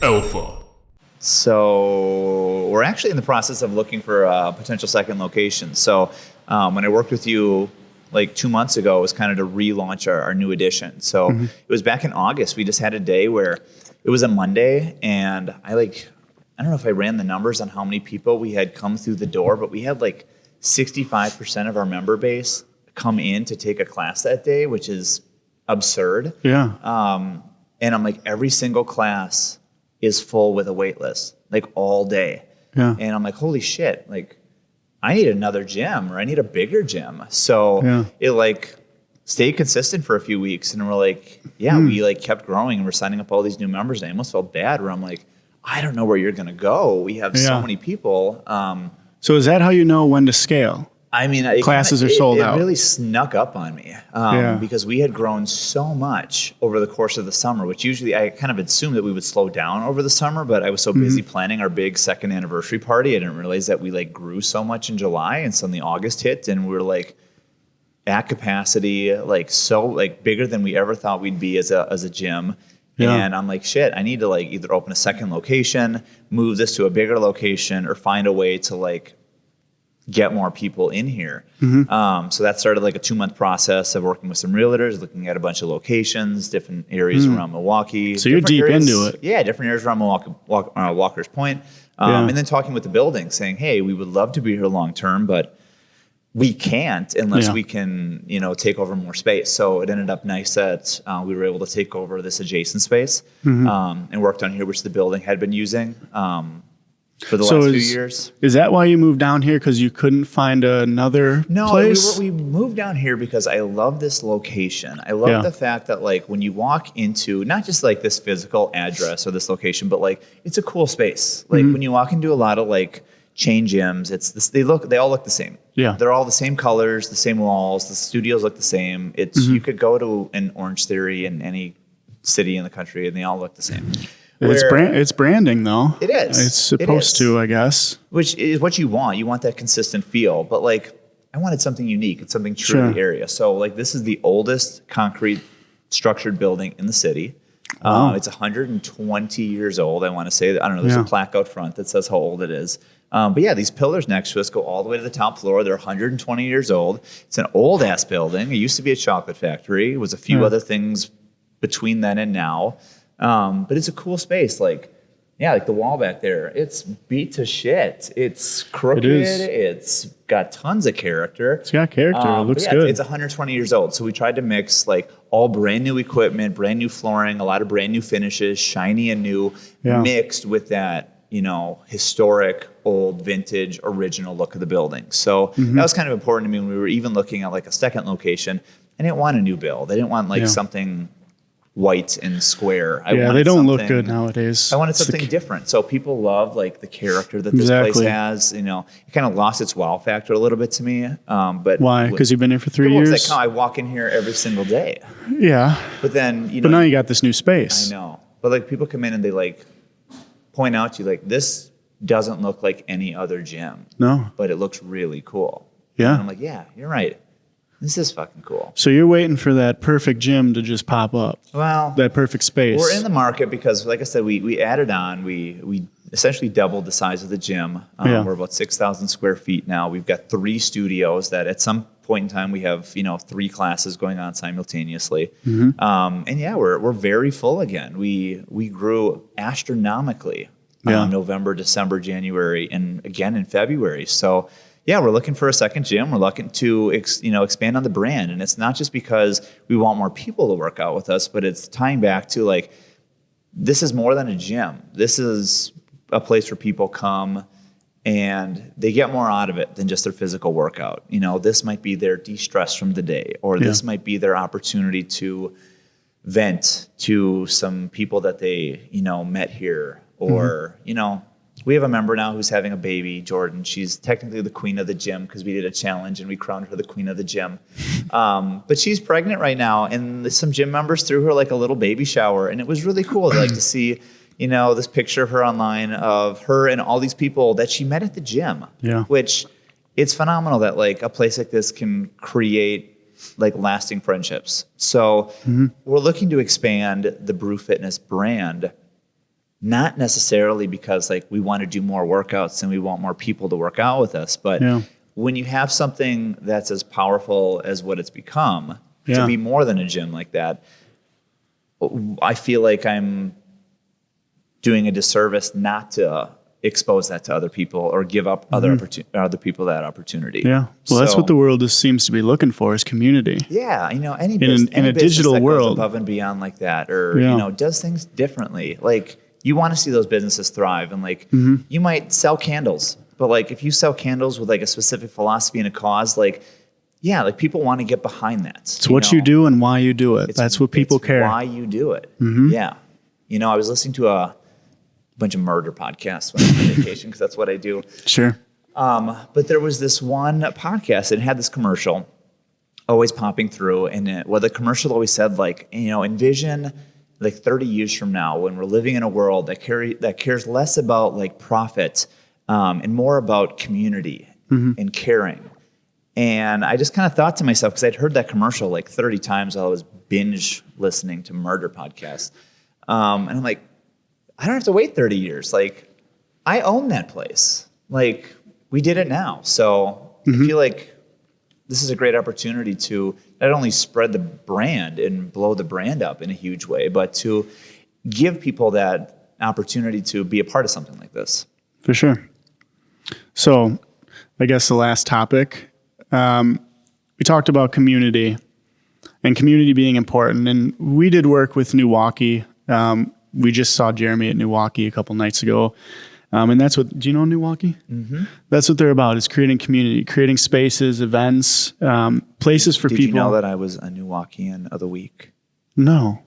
Alpha. So we're actually in the process of looking for a potential second location. So when I worked with you like 2 months ago, it was kind of to relaunch our new edition. So it was back in August. We just had a day where it was a Monday, and I don't know if I ran the numbers on how many people we had come through the door, but we had like 65% of our member base come in to take a class that day, which is absurd. Yeah. And I'm like, every single class is full with a wait list, like all day. Yeah. And I'm like, holy shit, like I need another gym, or I need a bigger gym. So it like stayed consistent for a few weeks, and we're like, we like kept growing, and we're signing up all these new members. And I almost felt bad where I'm like, I don't know where you're going to go. We have so many people. So is that how you know when to scale? I mean, classes are sold out. It really snuck up on me because we had grown so much over the course of the summer, which usually I kind of assumed that we would slow down over the summer, but I was so busy planning our big second anniversary party, I didn't realize that we like grew so much in July, and suddenly August hit, and we were like at capacity, like so like bigger than we ever thought we'd be as a gym. Yeah. And I'm like, shit, I need to like either open a second location, move this to a bigger location, or find a way to like get more people in here. So that started like a 2-month process of working with some realtors, looking at a bunch of locations, different areas around Milwaukee. So you're deep into it. Yeah, different areas around Milwaukee, Walker's Point. And then talking with the building saying, hey, we would love to be here long term, but we can't unless we can, take over more space. So it ended up nice that we were able to take over this adjacent space and worked on here, which the building had been using for the last few years. Is that why you moved down here? Because you couldn't find another place? No, we moved down here because I love this location. I love the fact that like when you walk into not just like this physical address or this location, but like it's a cool space. Like when you walk into a lot of like chain gyms, it's this, they all look the same. Yeah. They're all the same colors, the same walls, the studios look the same. It's you could go to an Orange Theory in any city in the country and they all look the same. It's branding though. It is. It's supposed to, I guess. Which is what you want. You want that consistent feel. But like I wanted something unique. It's something true to the area. So like this is the oldest concrete structured building in the city. It's 120 years old, I want to say. I don't know, there's a plaque out front that says how old it is. But yeah, these pillars next to us go all the way to the top floor. They're 120 years old. It's an old-ass building. It used to be a chocolate factory. It was a few other things between then and now. But it's a cool space. Like the wall back there, it's beat to shit. It's crooked. It's got tons of character. It's got character. It looks good. It's 120 years old. So we tried to mix like all brand new equipment, brand new flooring, a lot of brand new finishes, shiny and new, mixed with that, historic, old, vintage, original look of the building. So that was kind of important to me when we were even looking at like a second location. I didn't want a new build. I didn't want like something white and square. They don't look good nowadays. I wanted something different. So people love like the character that this place has. It kind of lost its wow factor a little bit to me. But why? Because you've been here for 3 years? Like, I walk in here every single day. Yeah. But then, But now you got this new space. I know. But like people come in and they like point out to you like, this doesn't look like any other gym. No. But it looks really cool. Yeah. And I'm like, yeah, you're right. This is fucking cool. So you're waiting for that perfect gym to just pop up. Well, that perfect space. We're in the market because, like I said, we added on. We essentially doubled the size of the gym. We're about 6,000 square feet now. We've got 3 studios that at some point in time we have 3 classes going on simultaneously. And we're very full again. We grew astronomically. November, December, January, and again in February. So. Yeah, we're looking for a second gym. We're looking to expand on the brand, and it's not just because we want more people to work out with us, but it's tying back to like this is more than a gym. This is a place where people come and they get more out of it than just their physical workout. This might be their de-stress from the day, or this might be their opportunity to vent to some people that they met here, or we have a member now who's having a baby, Jordan. She's technically the queen of the gym because we did a challenge and we crowned her the queen of the gym. But she's pregnant right now, and some gym members threw her like a little baby shower, and it was really cool to see, this picture of her online of her and all these people that she met at the gym. Yeah. Which it's phenomenal that like a place like this can create like lasting friendships. So we're looking to expand the Brew Fitness brand not necessarily because like we want to do more workouts and we want more people to work out with us, but when you have something that's as powerful as what it's become, to be more than a gym like that, I feel like I'm doing a disservice not to expose that to other people or give up other people that opportunity. Yeah. Well, that's what the world seems to be looking for, is community. Yeah. You know, any in business a digital that world goes above and beyond like that, or, you know, does things differently. Like, you want to see those businesses thrive, and like, you might sell candles, but like, if you sell candles with like a specific philosophy and a cause, like, yeah, like people want to get behind that. It's what you do and why you do it. That's what people care. Why you do it. Yeah. You know, I was listening to a bunch of murder podcasts when I'm on vacation, because that's what I do. Sure. But there was this one podcast that had this commercial always popping through, and the commercial always said, like, you know, envision like 30 years from now when we're living in a world that cares less about like profit and more about community and caring. And I just kind of thought to myself, because I'd heard that commercial like 30 times while I was binge listening to murder podcasts. And I'm like, I don't have to wait 30 years. Like, I own that place. Like, we did it now. So I feel like this is a great opportunity to not only spread the brand and blow the brand up in a huge way, but to give people that opportunity to be a part of something like this. For sure. So I guess the last topic, we talked about community and community being important. And we did work with Milwaukee. We just saw Jeremy at Milwaukee a couple nights ago. And that's what, do you know Milwaukee? That's what they're about, is creating community, creating spaces, events, places for people. Did you know that I was a Milwaukeean of the week? No.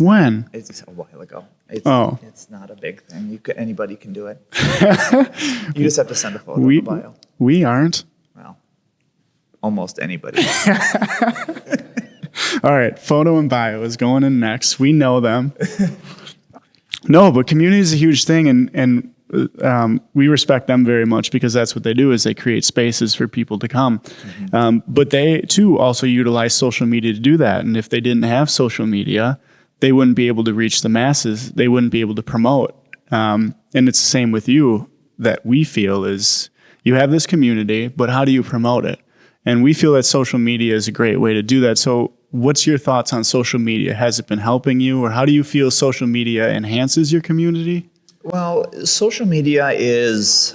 When? It's a while ago. It's not a big thing. Anybody can do it. You just have to send a photo of a bio. We aren't. Well, almost anybody. All right, photo and bio is going in next. We know them. No, but community is a huge thing, and we respect them very much, because that's what they do, is they create spaces for people to come. But they, too, also utilize social media to do that. And if they didn't have social media, they wouldn't be able to reach the masses. They wouldn't be able to promote. And it's the same with you, that we feel is you have this community, but how do you promote it? And we feel that social media is a great way to do that. So what's your thoughts on social media? Has it been helping you, or how do you feel social media enhances your community? Well, social media is,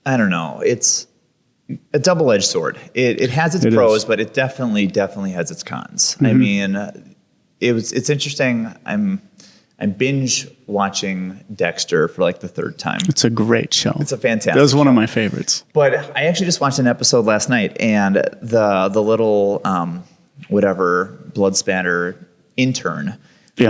I don't know, it's a double-edged sword. It has its pros, but it definitely has its cons. I mean, it's interesting. I'm binge watching Dexter for like the third time. It's a great show. It's a fantastic show. That was one of my favorites. But I actually just watched an episode last night, and the little whatever blood spatter intern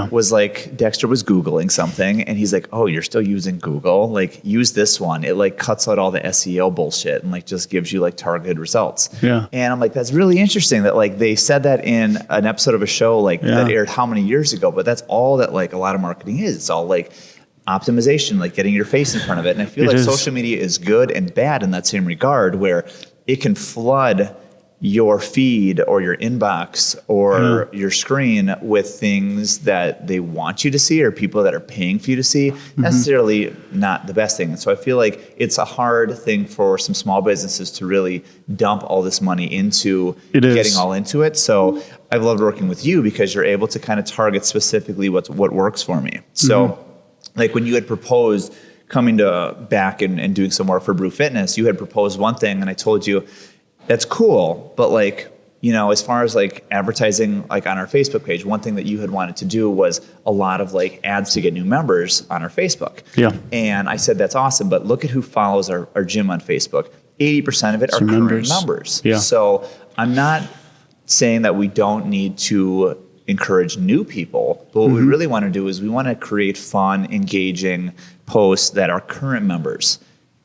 was like, Dexter was Googling something, and he's like, oh, you're still using Google? Like, use this one. It like cuts out all the SEO bullshit and like just gives you like targeted results. Yeah. And I'm like, that's really interesting that like they said that in an episode of a show like that aired how many years ago, but that's all that like a lot of marketing is. It's all like optimization, like getting your face in front of it. And I feel like social media is good and bad in that same regard, where it can flood your feed or your inbox or your screen with things that they want you to see, or people that are paying for you to see. Necessarily not the best thing. And so I feel like it's a hard thing for some small businesses to really dump all this money into getting all into it. So I've loved working with you, because you're able to kind of target specifically what works for me. So like when you had proposed coming back and doing some work for Brew Fitness, you had proposed one thing, and I told you, that's cool, but like, you know, as far as like advertising, like on our Facebook page, one thing that you had wanted to do was a lot of like ads to get new members on our Facebook. Yeah. And I said, that's awesome, but look at who follows our gym on Facebook. 80% of it are current members. Yeah. So I'm not saying that we don't need to encourage new people, but what we really want to do is we want to create fun, engaging posts that our current members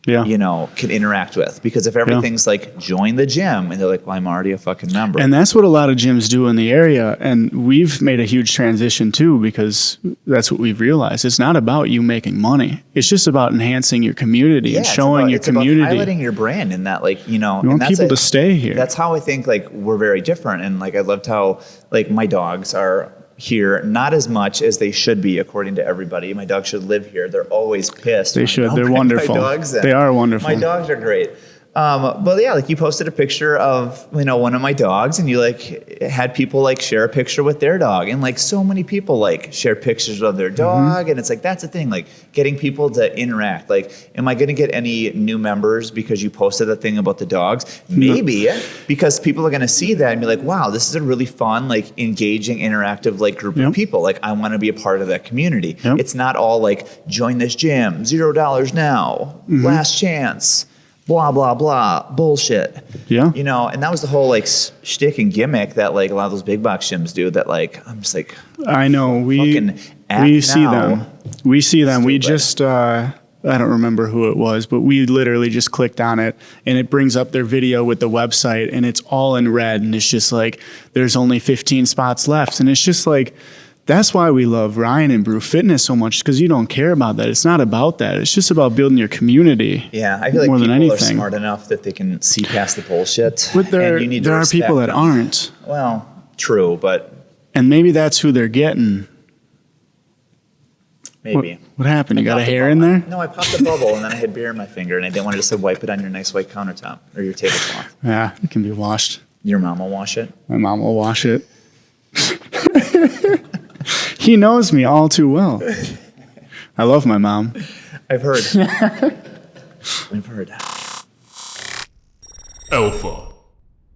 you know, can interact with. Because if everything's like, join the gym, and they're like, well, I'm already a fucking member. And that's what a lot of gyms do in the area. And we've made a huge transition too, because that's what we've realized. It's not about you making money. It's just about enhancing your community and showing your community. It's about highlighting your brand, and that, like, you know, you want people to stay here. That's how I think like we're very different. And like, I loved how like my dogs are here, not as much as they should be, according to everybody. My dogs should live here. They're always pissed. They should. They're wonderful. They are wonderful. My dogs are great. But yeah, like you posted a picture of, one of my dogs, and you like had people like share a picture with their dog, and like so many people like share pictures of their dog. And it's like, that's the thing, like getting people to interact. Like, am I going to get any new members because you posted that thing about the dogs? Maybe, because people are going to see that and be like, wow, this is a really fun, like engaging, interactive, like group of people. Like I want to be a part of that community. It's not all like, join this gym, $0 now, last chance, blah, blah, blah, bullshit. Yeah. And that was the whole like shtick and gimmick that like a lot of those big box gyms do, that like, I'm just like, I know, we see them. We see them. We just, I don't remember who it was, but we literally just clicked on it and it brings up their video with the website and it's all in red. And it's just like, there's only 15 spots left. And it's just like, that's why we love Ryan and Brew Fitness so much, because you don't care about that. It's not about that. It's just about building your community. Yeah, I feel like people are smart enough that they can see past the bullshit. But there are people that aren't. Well, true, but... And maybe that's who they're getting. Maybe. What happened? You got a hair in there? No, I popped a bubble and then I had beer in my finger and I didn't want to just wipe it on your nice white countertop or your tablecloth. Yeah, it can be washed. Your mom will wash it? My mom will wash it. He knows me all too well. I love my mom. I've heard. I've heard. Alpha.